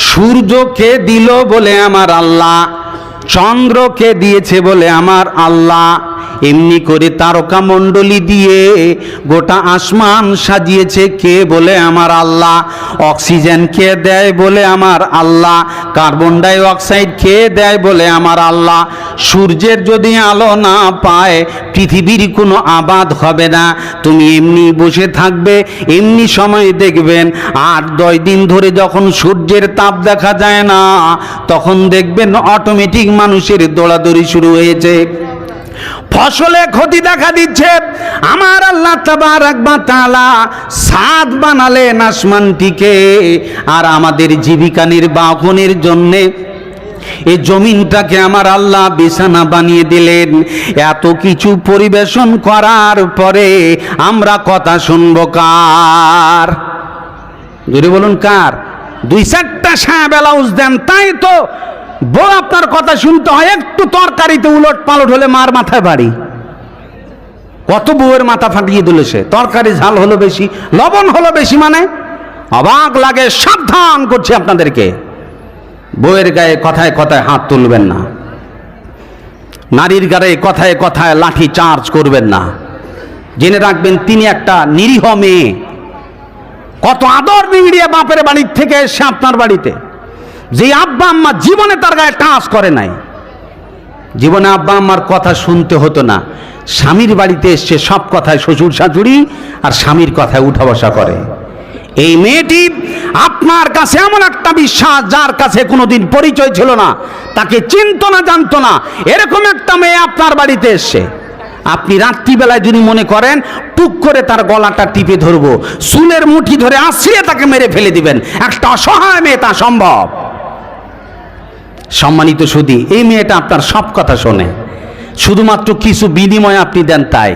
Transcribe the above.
সূর্যকে দিল বলে আমার আল্লাহ, চন্দ্রকে দিয়েছে বলে আমার আল্লাহ, এমনি করে তারকা মণ্ডলী দিয়ে গোটা আসমান সাজিয়েছে কে বলে আমার আল্লাহ, অক্সিজেন কে দেয় বলে আমার আল্লাহ, কার্বন ডাই অক্সাইড কে দেয় বলে আমার আল্লাহ। সূর্যের যদি আলো না পায় পৃথিবীর কোনো আবাদ হবে না। তুমি এমনি বসে থাকবে, এমনি সময় দেখবেন 8-10 দিন ধরে যখন সূর্যের তাপ দেখা যায় না, তখন দেখবেন অটোমেটিক মানুষের দৌড়াদৌড়ি শুরু হয়েছে, ফসলে ক্ষতি দেখা দিচ্ছে। আমার আল্লাহ তাবারাক ওয়া তাআলা ছাদ বানালেন আসমানটিকে, আর আমাদের জীবিকা নির্বাহনের জন্যে এই জমিনটাকে আমার আল্লাহ বিছানা বানিয়ে দিলেন। এত কিছু পরিবেশন করার পরে আমরা কথা শুনবো কার? যদি বলুন কার? 2-4টা সায়া ব্লাউজ দেন, তাই তো বউ আপনার কথা শুনতে হয়। একটু তরকারিতে উলট পালট হলে মার মাথায় বাড়ি। কত বউয়ের মাথা ফাটিয়ে দিল সে, তরকারি ঝাল হলো বেশি, লবণ হলো বেশি, মানে অবাক লাগে। সাবধান করছি আপনাদেরকে, বউয়ের গায়ে কথায় কথায় হাত তুলবেন না, নারীর গায়ে কথায় কথায় লাঠি চার্জ করবেন না। জেনে রাখবেন তিনি একটা নিরীহ মেয়ে, কত আদর নিংড়িয়ে বাপের বাড়ির থেকে এসে আপনার বাড়িতে, যে আব্বা আম্মা জীবনে তার গায়ে টাচ করে নাই, জীবনে আব্বা আম্মার কথা শুনতে হতো না, স্বামীর বাড়িতে এসছে সব কথায় শ্বশুর শাশুড়ি আর স্বামীর কথায় উঠা বসা করে। এই মেয়েটি আপনার কাছে এমন একটা বিশ্বাস, যার কাছে কোনোদিন পরিচয় ছিল না, তাকে চিনতো না, জানতো না, এরকম একটা মেয়ে আপনার বাড়িতে এসছে। আপনি রাত্রিবেলায় যদি মনে করেন টুক করে তার গলাটা টিপে ধরবো, চুলের মুঠি ধরে আশ্রিয়ে তাকে মেরে ফেলে দিবেন, একটা অসহায় মেয়ে, তা সম্ভব? সম্মানিত সুধী, এই মেয়েটা আপনার সব কথা শোনে, শুধুমাত্র কিছু বিনিময়ে আপনি দেন তাই।